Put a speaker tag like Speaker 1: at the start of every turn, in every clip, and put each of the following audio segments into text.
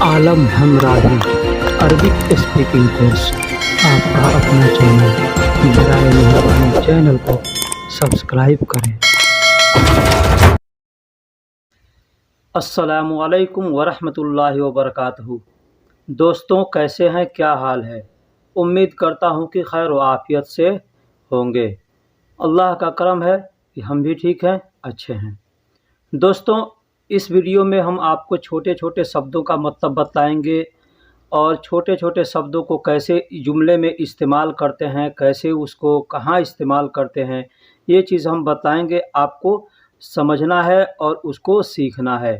Speaker 1: आलम हमराही Arabic speaking course आपका अपना channel. बराए मेहरबानी चैनल को सब्सक्राइब करें। अस्सलामु अलैकुम वरहमतुल्लाहि वबरकातुहू। दोस्तों, कैसे हैं, क्या हाल है? उम्मीद करता हूं कि खैर व आफियत से होंगे। अल्लाह का करम है कि हम भी ठीक हैं, अच्छे हैं। दोस्तों, इस वीडियो में हम आपको छोटे छोटे शब्दों का मतलब बताएंगे और छोटे छोटे शब्दों को कैसे जुमले में इस्तेमाल करते हैं, कैसे उसको कहाँ इस्तेमाल करते हैं, ये चीज़ हम बताएंगे। आपको समझना है और उसको सीखना है।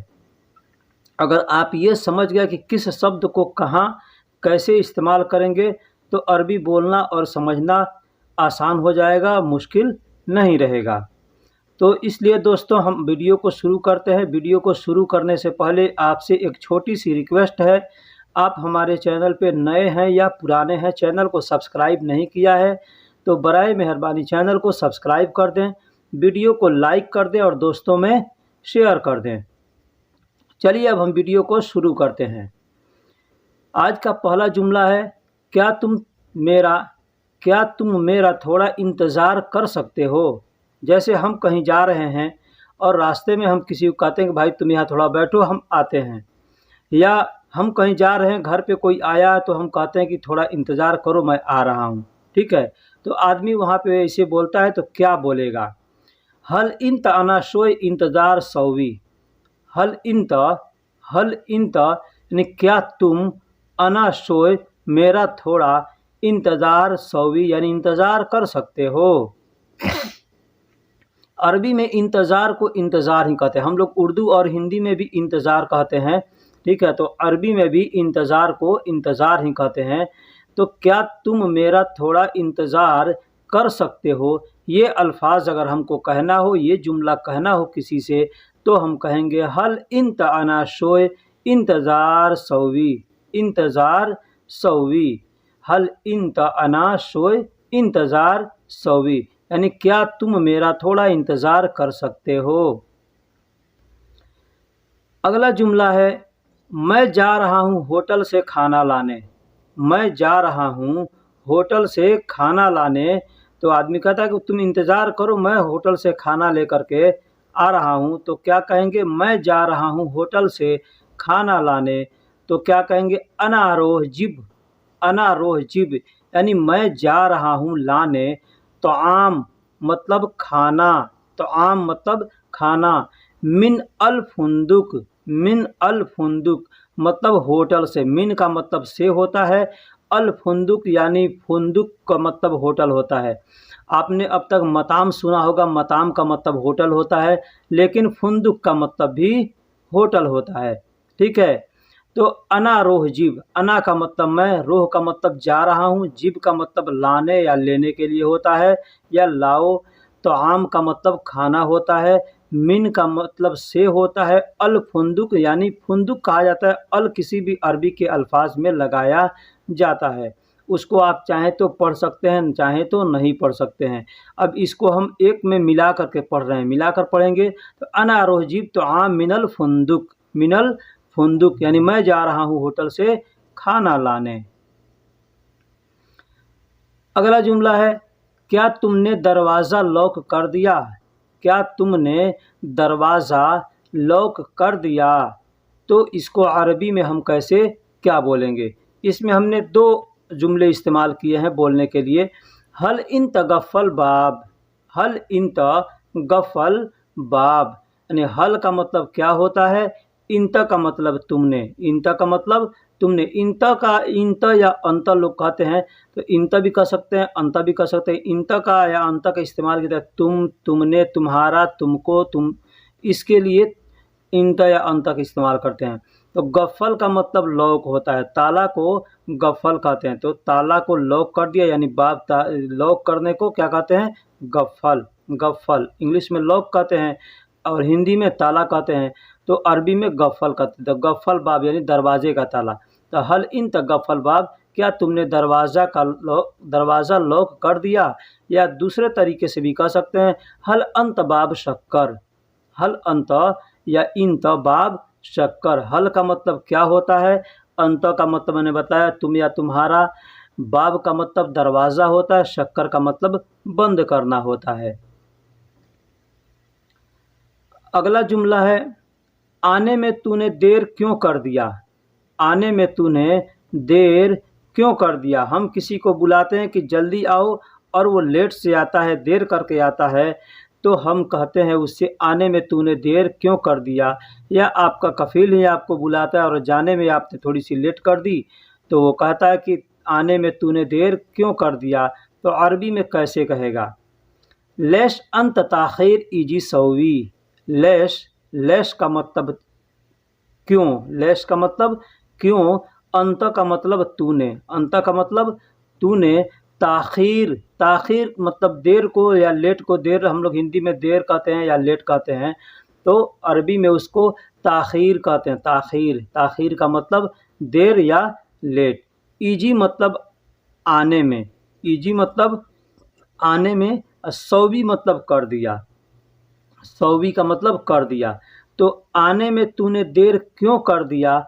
Speaker 1: अगर आप ये समझ गए कि किस शब्द को कहाँ कैसे इस्तेमाल करेंगे तो अरबी बोलना और समझना आसान हो जाएगा, मुश्किल नहीं रहेगा। तो इसलिए दोस्तों, हम वीडियो को शुरू करते हैं। वीडियो को शुरू करने से पहले आपसे एक छोटी सी रिक्वेस्ट है। आप हमारे चैनल पे नए हैं या पुराने हैं, चैनल को सब्सक्राइब नहीं किया है तो बराए मेहरबानी चैनल को सब्सक्राइब कर दें, वीडियो को लाइक कर दें और दोस्तों में शेयर कर दें। चलिए अब हम वीडियो को शुरू करते हैं। आज का पहला जुमला है, क्या तुम मेरा थोड़ा इंतज़ार कर सकते हो। जैसे हम कहीं जा रहे हैं और रास्ते में हम किसी को कहते हैं कि भाई तुम यहाँ थोड़ा बैठो, हम आते हैं। या हम कहीं जा रहे हैं, घर पे कोई आया तो हम कहते हैं कि थोड़ा इंतज़ार करो, मैं आ रहा हूँ। ठीक है, तो आदमी वहाँ पे ऐसे बोलता है तो क्या बोलेगा? हल इंत अना शोय इंतज़ार सौवी। हल इंत यानी क्या तुम, अना शोय मेरा थोड़ा, इंतज़ार सौवी यानी इंतज़ार कर सकते हो। अरबी में इंतज़ार को इंतज़ार ही कहते हैं। हम लोग उर्दू और हिंदी में भी इंतज़ार कहते हैं, ठीक है, तो अरबी में भी इंतज़ार को इंतज़ार ही कहते हैं। तो क्या तुम मेरा थोड़ा इंतज़ार कर सकते हो, ये अल्फाज अगर हमको कहना हो, ये जुमला कहना हो किसी से, तो हम कहेंगे हल इंत अना शोय इंतज़ार सौवी। इंतज़ार सौवी, हल इंत अना शोय इंतज़ार सौवी यानी क्या तुम मेरा थोड़ा इंतज़ार कर सकते हो। अगला जुमला है, मैं जा रहा हूँ होटल से खाना लाने। मैं जा रहा हूँ होटल से खाना लाने। तो आदमी कहता है कि तुम इंतज़ार करो, मैं होटल से खाना लेकर के आ रहा हूँ। तो क्या कहेंगे? मैं जा रहा हूँ होटल से खाना लाने। तो क्या कहेंगे? अना रोह जिब। अना रोह जिब यानी मैं जा रहा हूँ लाने। तो आम मतलब खाना, तो आम मतलब खाना। मिन अल फुंदुक, मिन अल फुंदुक मतलब होटल से। मिन का मतलब से होता है, अल फुंदुक यानी फुंदुक का मतलब होटल होता है। आपने अब तक मताम सुना होगा, मताम का मतलब होटल होता है, लेकिन फुंदुक का मतलब भी होटल होता है। ठीक है, तो अना रोह जिब, अना का मतलब मैं, रोह का मतलब जा रहा हूँ, जिब का मतलब लाने या लेने के लिए होता है या लाओ। तो आम का मतलब खाना होता है, मिन का मतलब से होता है, अल फुंदुक यानी फुंदुक कहा जाता है। अल किसी भी अरबी के अल्फाज में लगाया जाता है। उसको आप चाहें तो पढ़ सकते हैं, चाहें तो नहीं पढ़ सकते हैं। अब इसको हम एक में मिला करके पढ़ रहे हैं, मिलाकर पढ़ेंगे तो अना रोह जिब तो आम मिनल फुंदुक, मिनल फुंदुक यानी मैं जा रहा हूँ होटल से खाना लाने। अगला जुमला है, क्या तुमने दरवाज़ा लॉक कर दिया। क्या तुमने दरवाज़ा लॉक कर दिया। तो इसको अरबी में हम कैसे क्या बोलेंगे? इसमें हमने दो जुमले इस्तेमाल किए हैं बोलने के लिए। हल इंत गफ़ल बाब, हल इंत गफ़ल बाब यानी हल का मतलब क्या होता है, इंत का मतलब तुमने, इंत का मतलब तुमने। इंत का इंत या अंत लोग कहते हैं, तो इंत भी कह सकते हैं, अंत भी कह सकते हैं। इंत का या अंत का इस्तेमाल किया है तुम, तुमने, तुम्हारा, तुमको, तुम, इसके लिए इंत या अंत का इस्तेमाल करते हैं। तो गफ़ल का मतलब लॉक होता है, ताला को गफ़ल कहते हैं। तो ताला को लॉक कर दिया यानी बाब, लॉक करने को क्या कहते हैं? गफ़ल। गफ़ल इंग्लिश में लॉक कहते हैं और हिंदी में ताला कहते हैं, तो अरबी में गफ़ल कहते हैं। तो गफ़ल बाब यानी दरवाजे का ताला। तो हल इंत गफ़ल बाब, क्या तुमने दरवाज़ा लॉक कर दिया। या दूसरे तरीके से भी कह सकते हैं, हल अंत बाब शक्कर, हल अंत या इंत बाब शक्कर। हल का मतलब क्या होता है? अंत का मतलब मैंने बताया तुम या तुम्हारा। बाब का मतलब दरवाज़ा होता है। शक्कर का मतलब बंद करना होता है। अगला जुमला है, आने में तूने देर क्यों कर दिया? आने में तूने देर क्यों कर दिया? हम किसी को बुलाते हैं कि जल्दी आओ और वो लेट से आता है, देर करके आता है, तो हम कहते हैं उससे आने में तूने देर क्यों कर दिया। या आपका कफ़ील ही आपको बुलाता है और जाने में आपने थोड़ी सी लेट कर दी, तो वो कहता है कि आने में तूने देर क्यों कर दिया। तो अरबी में कैसे कहेगा? लेश अंत ताख़ीर इजी सौवी। लेश, लेश का मतलब क्यों, लेश का मतलब क्यों, अंत का मतलब तूने, अंत का मतलब तूने, ताख़ीर, ताख़ीर मतलब देर को या लेट को, देर हम लोग हिंदी में देर कहते हैं या लेट कहते हैं, तो अरबी में उसको ताख़ीर कहते हैं। ताख़ीर, ताख़ीर का मतलब देर या लेट। ईजी मतलब आने में, ईजी मतलब आने में, सौवी मतलब कर दिया, सौवी का मतलब कर दिया। तो आने में तूने देर क्यों कर दिया,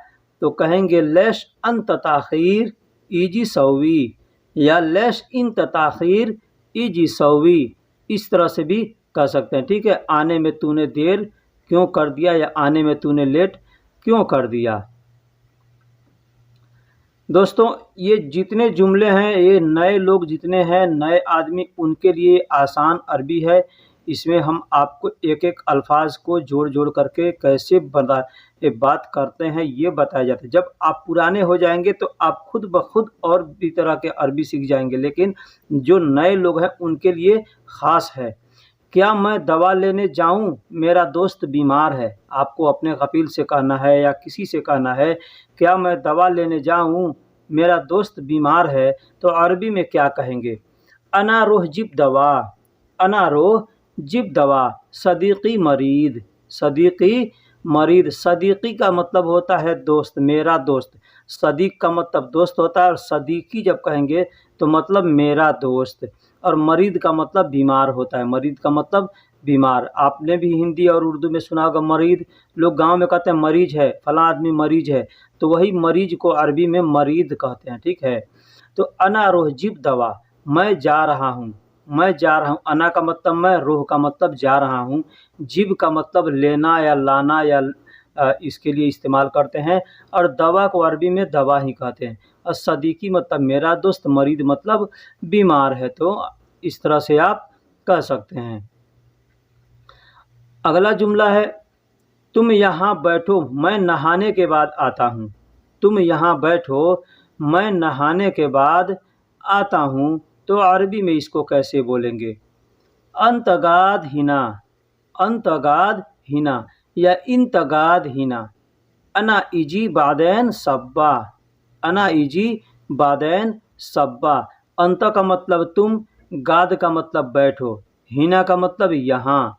Speaker 1: तो कहेंगे लेश अंत ताख़ीर इजी सौवी, या लेश इंत ताख़ीर इजी सौवी, इस तरह से भी कह सकते हैं। ठीक है, आने में तूने देर क्यों कर दिया या आने में तूने लेट क्यों कर दिया। दोस्तों, ये जितने जुमले हैं, ये नए लोग जितने हैं, नए आदमी, उनके लिए आसान अरबी है। इसमें हम आपको एक एक अल्फाज को जोड़ जोड़ करके कैसे बात करते हैं ये बताया जाता है। जब आप पुराने हो जाएंगे तो आप खुद ब खुद और भी तरह के अरबी सीख जाएंगे, लेकिन जो नए लोग हैं उनके लिए ख़ास है। क्या मैं दवा लेने जाऊं, मेरा दोस्त बीमार है। आपको अपने कफ़ील से कहना है या किसी से कहना है, क्या मैं दवा लेने जाऊं, मेरा दोस्त बीमार है, तो अरबी में क्या कहेंगे? अना रोह जिब दवा, अना रोह जिब दवा, सदीक़ी मरीद, सदीक़ी मरीद। सदीक़ी का मतलब होता है दोस्त, मेरा दोस्त। सदीक़ का मतलब दोस्त होता है, और सदीक़ी जब कहेंगे तो मतलब मेरा दोस्त। और मरीद का मतलब बीमार होता है, मरीद का मतलब बीमार। आपने भी हिंदी और उर्दू में सुना होगा मरीद, लोग गांव में कहते हैं मरीज है, फला आदमी मरीज है, तो वही मरीज को अरबी में मरीद कहते हैं। ठीक है, तो अना रोह जिब दवा, मैं जा रहा हूँ, मैं जा रहा हूँ। अना का मतलब मैं, रोह का मतलब जा रहा हूँ, जिब का मतलब लेना या लाना या इसके लिए इस्तेमाल करते हैं, और दवा को अरबी में दवा ही कहते हैं। और सदीकी मतलब मेरा दोस्त, मरीद मतलब बीमार है, तो इस तरह से आप कह सकते हैं। अगला जुमला है, तुम यहाँ बैठो, मैं नहाने के बाद आता हूँ। तुम यहाँ बैठो, मैं नहाने के बाद आता हूँ, तो अरबी में इसको कैसे बोलेंगे? अंतगाद हिना, अंतगाद हिना या इंतगाद हिना। अना इजी बादैन सब्बा, अना इजी बादैन सब्बा। अंत का मतलब तुम, गाद का मतलब बैठो, हिना का मतलब यहाँ,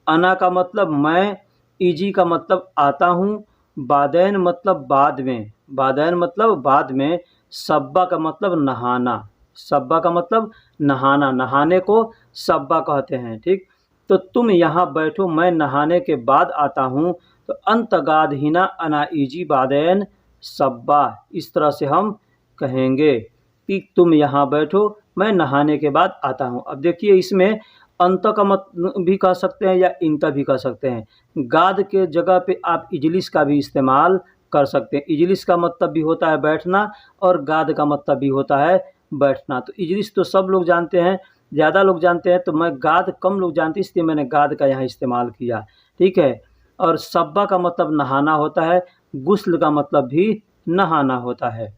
Speaker 1: अना का मतलब मैं, इजी का मतलब आता हूँ, बादैन मतलब बाद में, बादैन मतलब बाद में, सब्बा का मतलब नहाना, सब्बा का मतलब नहाना, नहाने को सब्बा कहते हैं। ठीक, तो तुम यहाँ बैठो, मैं नहाने के बाद आता हूँ, तो अंतगाद हिना अना इजी बादैन सब्बा, इस तरह से हम कहेंगे कि तुम यहाँ बैठो, मैं नहाने के बाद आता हूँ। अब देखिए, इसमें अंत का मत भी कह सकते हैं या इंता भी कह सकते हैं। गाद के जगह पे आप इजलिस का भी इस्तेमाल कर सकते हैं। इजलिस का मतलब भी होता है बैठना, और गाद का मतलब भी होता है बैठना। तो इजलिस तो सब लोग जानते हैं, ज़्यादा लोग जानते हैं, तो मैं गाद कम लोग जानते हैं, इसलिए मैंने गाद का यहाँ इस्तेमाल किया। ठीक है, और सब्बा का मतलब नहाना होता है, गुस्ल का मतलब भी नहाना होता है।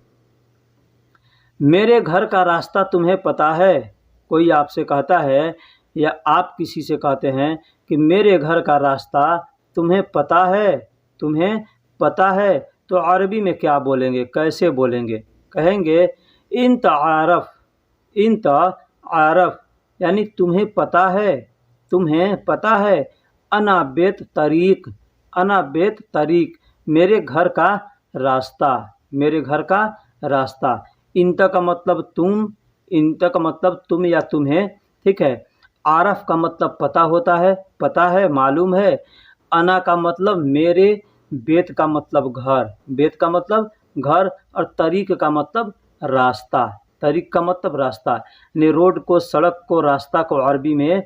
Speaker 1: मेरे घर का रास्ता तुम्हें पता है। कोई आपसे कहता है या आप किसी से कहते हैं कि मेरे घर का रास्ता तुम्हें पता है, तुम्हें पता है, तो अरबी में क्या बोलेंगे, कैसे बोलेंगे? कहेंगे इंत आरफ, इंत आरफ, यानी तुम्हें पता है, तुम्हें पता है। अना बेत तरीक, अना बेत तरीक, मेरे घर का रास्ता, मेरे घर का रास्ता। इंत का मतलब तुम, इंत का मतलब तुम या तुम्हें। ठीक है, आरफ का मतलब पता होता है, पता है, मालूम है। अना का मतलब मेरे, बेत का मतलब घर, बेत का मतलब घर, और तरीक का मतलब रास्ता, तरीक का मतलब रास्ता, यानी रोड को, सड़क को, रास्ता को अरबी में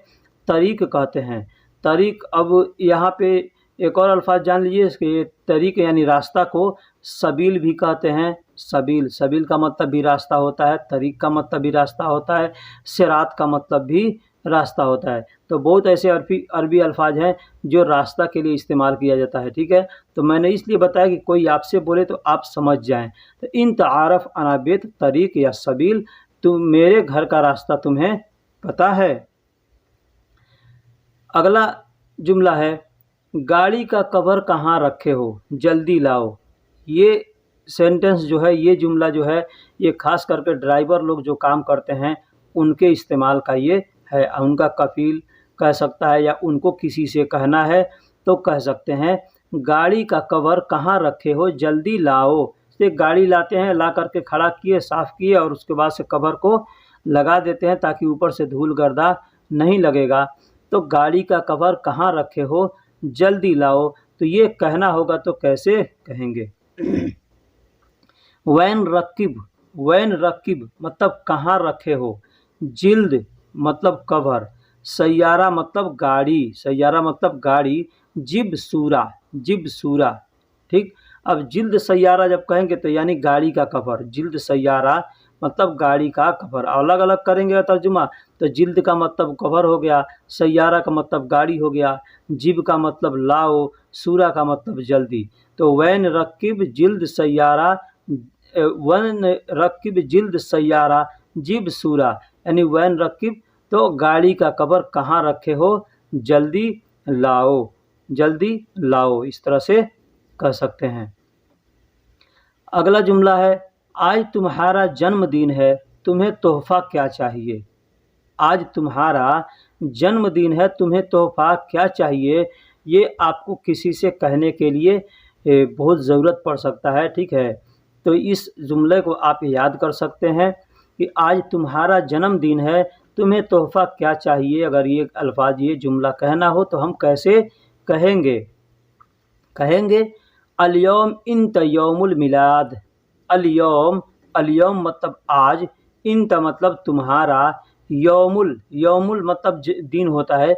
Speaker 1: तरीक कहते हैं। तरीक, अब यहाँ पे एक और अल्फाज जान लीजिए इसके, तरीक यानी रास्ता को सबील भी कहते हैं। सबील, सबील का मतलब भी रास्ता होता है, तरीक का मतलब भी रास्ता होता है, सिरात का मतलब भी रास्ता होता है। तो बहुत ऐसे अरबी अरबी अल्फाज हैं जो रास्ता के लिए इस्तेमाल किया जाता है, ठीक है। तो मैंने इसलिए बताया कि कोई आपसे बोले तो आप समझ जाएं। तो इन तारफ़ अना बेत तरीक या सबील, तुम, मेरे घर का रास्ता तुम्हें पता है। अगला जुमला है, गाड़ी का कवर कहाँ रखे हो, जल्दी लाओ। ये सेंटेंस जो है, ये जुमला जो है, ये खास करके ड्राइवर लोग जो काम करते हैं उनके इस्तेमाल का ये है। उनका कफील कह सकता है, या उनको किसी से कहना है तो कह सकते हैं, गाड़ी का कवर कहाँ रखे हो, जल्दी लाओ। से गाड़ी लाते हैं, ला करके खड़ा किए, साफ़ किए, और उसके बाद से कवर को लगा देते हैं ताकि ऊपर से धूल गर्दा नहीं लगेगा। तो गाड़ी का कवर कहाँ रखे हो, जल्दी लाओ। तो ये कहना होगा तो कैसे कहेंगे? वैन रकीब, वैन रकीब मतलब कहाँ रखे हो, जिल्द मतलब कवर, सैयारा मतलब गाड़ी, सैयारा मतलब गाड़ी, जिब सूरा, जिब सूरा, ठीक। अब जिल्द सैयारा जब कहेंगे तो यानी गाड़ी का कवर, जिल्द सैयारा मतलब गाड़ी का कवर। अलग अलग करेंगे तर्जुमा तो जिल्द का मतलब कवर हो गया, सैयारा का मतलब गाड़ी हो गया, जिब का मतलब लाओ, सूरा का मतलब जल्दी। तो वैन रकीब जिल्द सैयारा, वैन रकीब जिल्द सैयारा जिब सूरा, यानी वैन रकीब तो गाड़ी का कवर कहाँ रखे हो, जल्दी लाओ, जल्दी लाओ, इस तरह से कह सकते हैं। अगला जुमला है, आज तुम्हारा जन्मदिन है, तुम्हें तोहफ़ा क्या चाहिए। आज तुम्हारा जन्मदिन है, तुम्हें तोहफ़ा क्या चाहिए। ये आपको किसी से कहने के लिए बहुत ज़रूरत पड़ सकता है, ठीक है। तो इस जुमले को आप याद कर सकते हैं कि आज तुम्हारा जन्मदिन है, तुम्हें तोहफ़ा क्या चाहिए। अगर ये अल्फाज, ये जुमला कहना हो तो हम कैसे कहेंगे? कहेंगे, अल-यौम इंत यौमुल मिलाद। अल-यौम, अल-यौम मतलब आज, इंत मतलब तुम्हारा, यौमुल, यौमुल मतलब दिन होता है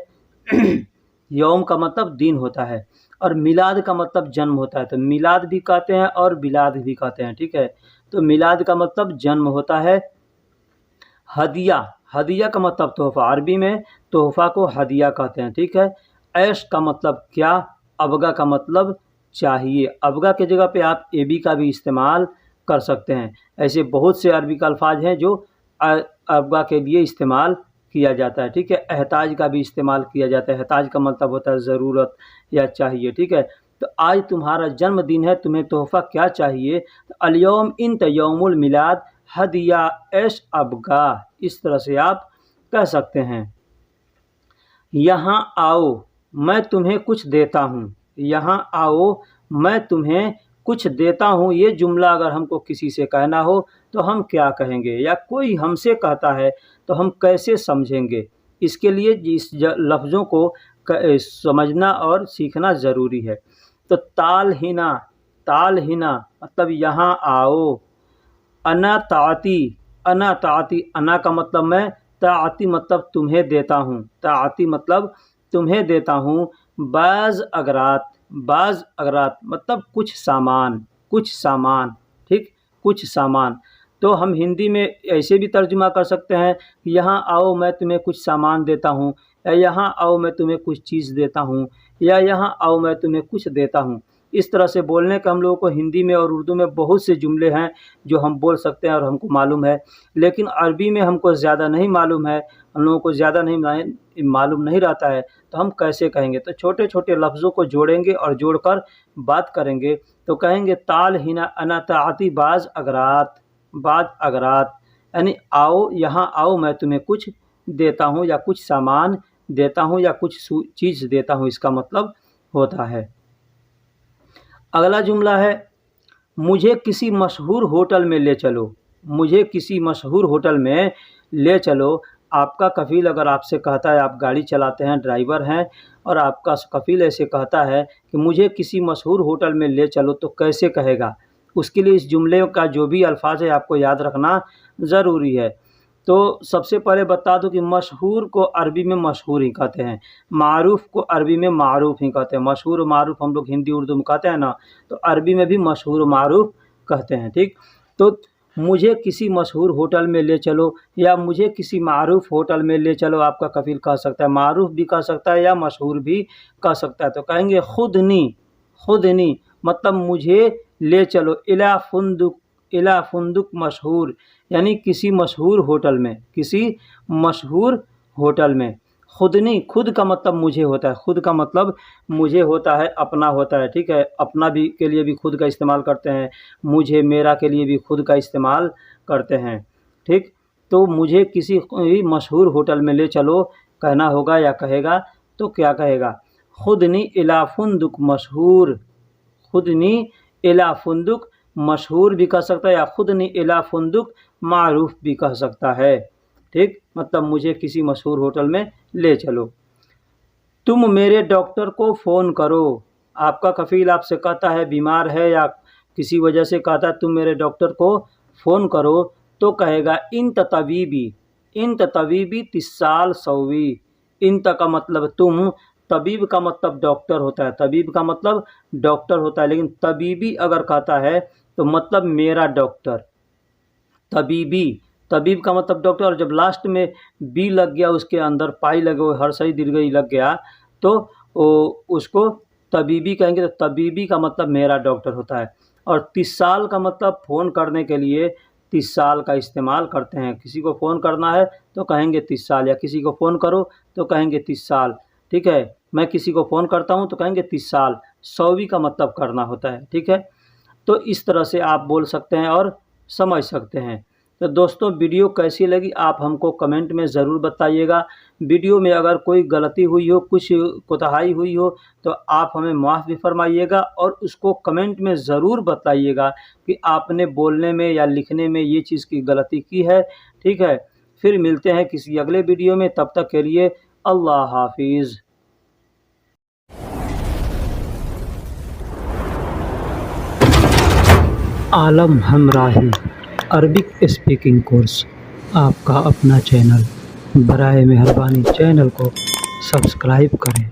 Speaker 1: यौम का मतलब दिन होता है, और मिलाद का मतलब जन्म होता है। तो मिलाद भी कहते हैं और बिलाद भी कहते हैं, ठीक है। तो मिलाद का मतलब जन्म होता है। हदिया, हदिया का मतलब तोहफ़ा, अरबी में तोहफ़ा को हदिया कहते हैं, ठीक है। ऐश का मतलब क्या, अबगा का मतलब चाहिए। अबगा की जगह पे आप एबी का भी इस्तेमाल कर सकते हैं। ऐसे बहुत से अरबी का अल्फाज हैं जो अबगा के लिए इस्तेमाल किया जाता है, ठीक है। एहताज का भी इस्तेमाल किया जाता है। एहताज का मतलब होता है ज़रूरत या चाहिए, ठीक है। तो आज तुम्हारा जन्मदिन है, तुम्हें तोहफ़ा क्या चाहिए। तो अल-यौम इंत यौमुल मिलाद हदिया ऐश अबगा, इस तरह से आप कह सकते हैं। यहाँ आओ, मैं तुम्हें कुछ देता हूँ। यहाँ आओ, मैं तुम्हें कुछ देता हूँ। ये जुमला अगर हमको किसी से कहना हो तो हम क्या कहेंगे, या कोई हमसे कहता है तो हम कैसे समझेंगे। इसके लिए इस लफ्ज़ों को समझना और सीखना ज़रूरी है। तो ताल हिना, ताल हिना मतलब यहाँ आओ। अना ताती, अना ताती, अना का मतलब मैं, ताती मतलब तुम्हें देता हूँ, ताती मतलब तुम्हें देता हूँ। बाज़ अगरात, बाज़ अगरात मतलब कुछ सामान, कुछ सामान, ठीक, कुछ सामान। तो हम हिंदी में ऐसे भी तर्जुमा कर सकते हैं, यहाँ आओ मैं तुम्हें कुछ सामान देता हूँ, या यहाँ आओ मैं तुम्हें कुछ चीज़ देता हूँ, या यहाँ आओ मैं तुम्हें कुछ देता हूँ। इस तरह से बोलने का हम लोगों को हिंदी में और उर्दू में बहुत से जुमले हैं जो हम बोल सकते हैं और हमको मालूम है, लेकिन अरबी में हमको ज़्यादा नहीं मालूम है, हम लोगों को ज़्यादा नहीं मालूम नहीं रहता है, तो हम कैसे कहेंगे। तो छोटे छोटे लफ्ज़ों को जोड़ेंगे और जोड़कर बात करेंगे। तो कहेंगे ताल हिना अना ताती बाज़ अगरात, बाज़ अगरात यानी आओ, यहाँ आओ मैं तुम्हें कुछ देता हूँ, या कुछ सामान देता हूँ, या कुछ चीज़ देता हूँ, इसका मतलब होता है। अगला जुमला है, मुझे किसी मशहूर होटल में ले चलो। मुझे किसी मशहूर होटल में ले चलो। आपका कफ़ील अगर आपसे कहता है, आप गाड़ी चलाते हैं, ड्राइवर हैं, और आपका कफ़ील ऐसे कहता है कि मुझे किसी मशहूर होटल में ले चलो, तो कैसे कहेगा? उसके लिए इस जुमले का जो भी अल्फ़ाज़ है आपको याद रखना ज़रूरी है। तो सबसे पहले बता दूँ कि मशहूर को अरबी में मशहूर ही कहते हैं, मारूफ़ को अरबी में मारूफ़ ही कहते हैं। मशहूर और मारूफ़ हम लोग हिंदी उर्दू में कहते हैं ना, तो अरबी में भी मशहूर और मारूफ़ कहते हैं, ठीक? तो मुझे किसी मशहूर होटल में ले चलो या मुझे किसी मारूफ़ होटल में ले चलो, आपका कफ़ील कह सकता है। मारूफ़ भी कह सकता है या मशहूर भी कह सकता है। तो कहेंगे खुदनी मतलब मुझे ले चलो, इला फुंदुक मशहूर, यानी किसी मशहूर होटल में, किसी मशहूर होटल में। खुदनी, खुद का मतलब मुझे होता है, खुद का मतलब मुझे होता है, अपना होता है, ठीक है? अपना भी के लिए भी खुद का इस्तेमाल करते हैं, मुझे, मेरा के लिए भी खुद का इस्तेमाल करते हैं, ठीक? तो मुझे किसी मशहूर होटल में ले चलो कहना होगा या कहेगा तो क्या कहेगा? खुदनी इला फुंदुक मशहूर, खुदनी इला फुंदुक मशहूर भी कह सकता है या खुदनी इला फुंदुक मारूफ़ भी कह सकता है, ठीक? मतलब मुझे किसी मशहूर होटल में ले चलो। तुम मेरे डॉक्टर को फ़ोन करो। आपका कफ़ील आपसे कहता है, बीमार है या किसी वजह से कहता है तुम मेरे डॉक्टर को फ़ोन करो, तो कहेगा इंत तबीबी तिस्साल सौवी। इंत का मतलब तुम, तबीब का मतलब डॉक्टर होता है, तबीब का मतलब डॉक्टर होता है, लेकिन तबीबी अगर कहता है तो मतलब मेरा डॉक्टर। तबीबी, तबीब का मतलब डॉक्टर, और जब लास्ट में बी लग गया, उसके अंदर पाई लगे हुए, हर्षई दीर्घई लग गया, तो उसको तबीबी कहेंगे। तो तबीबी का मतलब मेरा डॉक्टर होता है। और 30 साल का मतलब फ़ोन करने के लिए 30 साल का इस्तेमाल करते हैं। किसी को फ़ोन करना है तो कहेंगे 30 साल, या किसी को फ़ोन करो तो कहेंगे 30 साल, ठीक है? मैं किसी को फ़ोन करता हूँ तो कहेंगे 30 साल। सौवी का मतलब करना होता है, ठीक है? तो इस तरह से आप बोल सकते हैं और समझ सकते हैं। तो दोस्तों, वीडियो कैसी लगी आप हमको कमेंट में ज़रूर बताइएगा। वीडियो में अगर कोई गलती हुई हो, कुछ कोताही हुई हो, तो आप हमें माफ़ भी फरमाइएगा और उसको कमेंट में ज़रूर बताइएगा कि आपने बोलने में या लिखने में ये चीज़ की गलती की है, ठीक है? फिर मिलते हैं किसी अगले वीडियो में, तब तक के लिए अल्लाह हाफ़िज़। आलम हमराही अरबिक स्पीकिंग कोर्स, आपका अपना चैनल। बराए मेहरबानी चैनल को सब्सक्राइब करें।